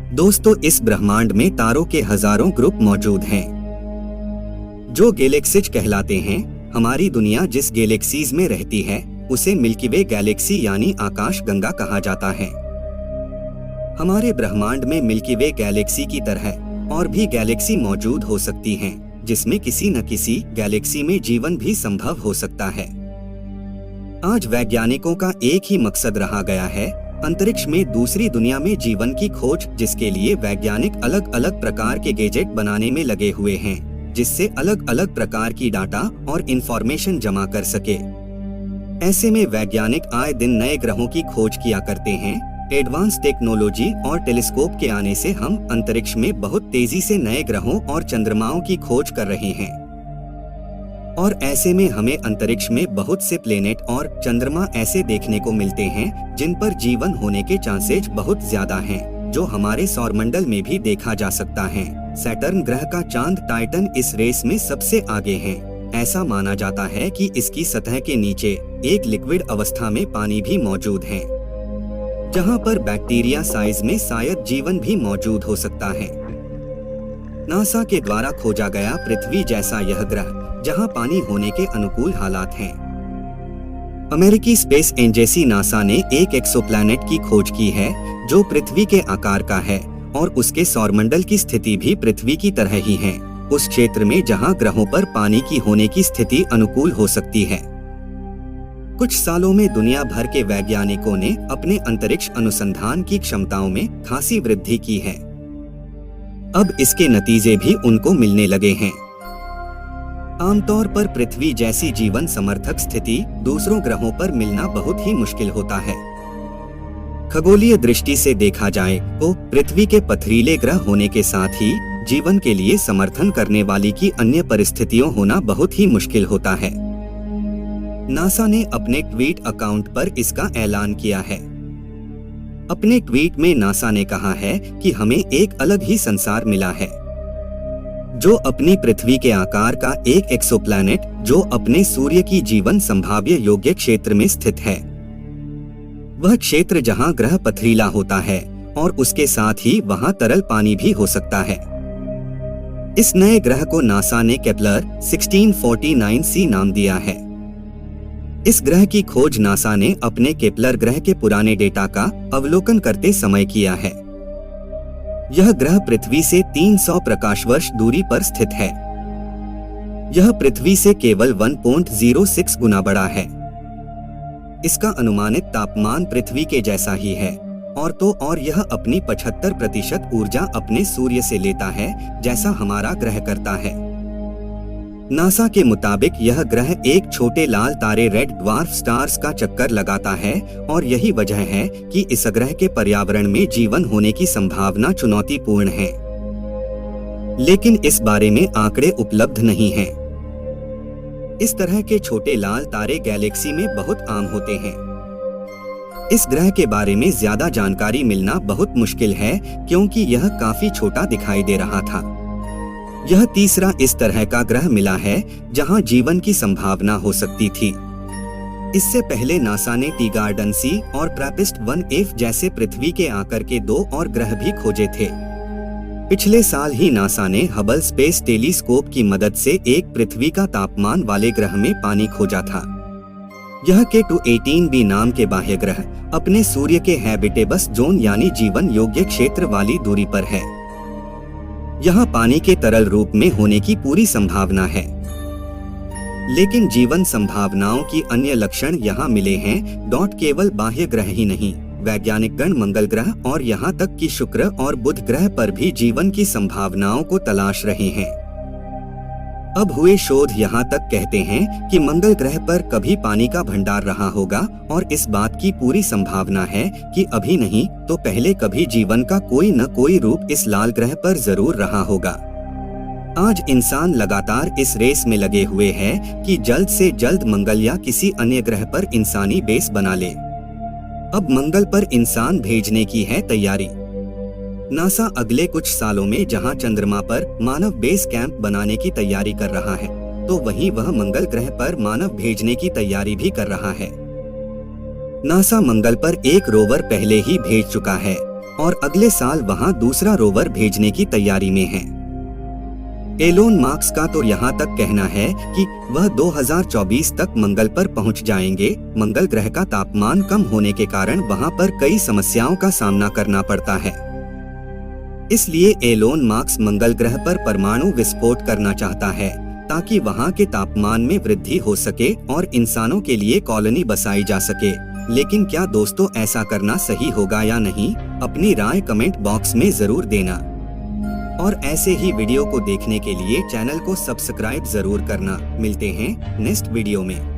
दोस्तों, इस ब्रह्मांड में तारों के हजारों ग्रुप मौजूद हैं जो गैलेक्सीज कहलाते हैं। हमारी दुनिया जिस गैलेक्सीज में रहती है उसे मिल्की वे गैलेक्सी यानी आकाश गंगा कहा जाता है। हमारे ब्रह्मांड में मिल्की वे गैलेक्सी की तरह और भी गैलेक्सी मौजूद हो सकती हैं, जिसमें किसी न किसी गैलेक्सी में जीवन भी संभव हो सकता है। आज वैज्ञानिकों का एक ही मकसद रहा गया है, अंतरिक्ष में दूसरी दुनिया में जीवन की खोज, जिसके लिए वैज्ञानिक अलग अलग प्रकार के गैजेट बनाने में लगे हुए हैं, जिससे अलग अलग प्रकार की डाटा और इंफॉर्मेशन जमा कर सके। ऐसे में वैज्ञानिक आए दिन नए ग्रहों की खोज किया करते हैं। एडवांस टेक्नोलॉजी और टेलीस्कोप के आने से हम अंतरिक्ष में बहुत तेजी से नए ग्रहों और चंद्रमाओं की खोज कर रहे हैं और ऐसे में हमें अंतरिक्ष में बहुत से प्लेनेट और चंद्रमा ऐसे देखने को मिलते हैं जिन पर जीवन होने के चांसेस बहुत ज्यादा हैं, जो हमारे सौरमंडल में भी देखा जा सकता है। सैटर्न ग्रह का चांद टाइटन इस रेस में सबसे आगे है। ऐसा माना जाता है कि इसकी सतह के नीचे एक लिक्विड अवस्था में पानी भी मौजूद है, जहां पर बैक्टीरिया साइज में शायद जीवन भी मौजूद हो सकता है। नासा के द्वारा खोजा गया पृथ्वी जैसा यह ग्रह, जहां पानी होने के अनुकूल हालात हैं। अमेरिकी स्पेस एजेंसी नासा ने एक एक्सोप्लैनेट की खोज की है जो पृथ्वी के आकार का है और उसके सौरमंडल की स्थिति भी पृथ्वी की तरह ही है, उस क्षेत्र में जहां ग्रहों पर पानी की होने की स्थिति अनुकूल हो सकती है। कुछ सालों में दुनिया भर के वैज्ञानिकों ने अपने अंतरिक्ष अनुसंधान की क्षमताओं में खासी वृद्धि की है। अब इसके नतीजे भी उनको मिलने लगे हैं। आमतौर पर पृथ्वी जैसी जीवन समर्थक स्थिति दूसरों ग्रहों पर मिलना बहुत ही मुश्किल होता है। खगोलीय दृष्टि से देखा जाए तो पृथ्वी के पथरीले ग्रह होने के साथ ही जीवन के लिए समर्थन करने वाली की अन्य परिस्थितियों होना बहुत ही मुश्किल होता है। नासा ने अपने ट्वीट अकाउंट पर इसका ऐलान किया है। अपने ट्वीट में नासा ने कहा है कि हमें एक अलग ही संसार मिला है, जो अपनी पृथ्वी के आकार का एक एक्सोप्लैनेट जो अपने सूर्य की जीवन संभाव्य योग्य क्षेत्र में स्थित है। वह क्षेत्र जहां ग्रह पथरीला होता है और उसके साथ ही वहां तरल पानी भी हो सकता है। इस नए ग्रह को नासा ने केपलर 1649c नाम दिया है। इस ग्रह की खोज नासा ने अपने केपलर ग्रह के पुराने डेटा का अवलोकन करते समय किया है। यह ग्रह पृथ्वी से 300 प्रकाश वर्ष दूरी पर स्थित है। यह पृथ्वी से केवल 1.06 गुना बड़ा है। इसका अनुमानित तापमान पृथ्वी के जैसा ही है और यह अपनी 75% ऊर्जा अपने सूर्य से लेता है, जैसा हमारा ग्रह करता है। नासा के मुताबिक यह ग्रह एक छोटे लाल तारे रेड ड्वार्फ स्टार्स का चक्कर लगाता है और यही वजह है कि इस ग्रह के पर्यावरण में जीवन होने की संभावना चुनौतीपूर्ण है, लेकिन इस बारे में आंकड़े उपलब्ध नहीं हैं। इस तरह के छोटे लाल तारे गैलेक्सी में बहुत आम होते हैं। इस ग्रह के बारे में ज्यादा जानकारी मिलना बहुत मुश्किल है क्योंकि यह काफी छोटा दिखाई दे रहा था। यह तीसरा इस तरह का ग्रह मिला है जहां जीवन की संभावना हो सकती थी। इससे पहले नासा ने टी गार्डन सी और ट्रैपिस्ट 1F जैसे पृथ्वी के आकार के 2 और ग्रह भी खोजे थे। पिछले साल ही नासा ने हबल स्पेस टेलीस्कोप की मदद से एक पृथ्वी का तापमान वाले ग्रह में पानी खोजा था। यह K2-18b नाम के बाह्य ग्रह अपने सूर्य के हैबिटेबल जोन यानी जीवन योग्य क्षेत्र वाली दूरी पर है। यहाँ पानी के तरल रूप में होने की पूरी संभावना है, लेकिन जीवन संभावनाओं की अन्य लक्षण यहाँ मिले हैं। केवल बाह्य ग्रह ही नहीं, वैज्ञानिक गण मंगल ग्रह और यहाँ तक कि शुक्र और बुध ग्रह पर भी जीवन की संभावनाओं को तलाश रहे हैं। अब हुए शोध यहाँ तक कहते हैं कि मंगल ग्रह पर कभी पानी का भंडार रहा होगा और इस बात की पूरी संभावना है कि अभी नहीं तो पहले कभी जीवन का कोई न कोई रूप इस लाल ग्रह पर जरूर रहा होगा। आज इंसान लगातार इस रेस में लगे हुए हैं कि जल्द से जल्द मंगल या किसी अन्य ग्रह पर इंसानी बेस बना ले। अब मंगल पर इंसान भेजने की है तैयारी। नासा अगले कुछ सालों में जहां चंद्रमा पर मानव बेस कैंप बनाने की तैयारी कर रहा है, तो वहीं वह मंगल ग्रह पर मानव भेजने की तैयारी भी कर रहा है। नासा मंगल पर एक रोवर पहले ही भेज चुका है और अगले साल वहां दूसरा रोवर भेजने की तैयारी में हैं। एलोन मास्क का तो यहाँ तक कहना है कि वह 2024 तक मंगल पर पहुँच जाएंगे। मंगल ग्रह का तापमान कम होने के कारण वहाँ पर कई समस्याओं का सामना करना पड़ता है। इसलिए एलोन मास्क मंगल ग्रह पर परमाणु विस्फोट करना चाहता है ताकि वहाँ के तापमान में वृद्धि हो सके और इंसानों के लिए कॉलोनी बसाई जा सके। लेकिन क्या दोस्तों ऐसा करना सही होगा या नहीं? अपनी राय कमेंट बॉक्स में जरूर देना। और ऐसे ही वीडियो को देखने के लिए चैनल को सब्सक्राइब जरूर करना। मिलते हैं नेक्स्ट वीडियो में।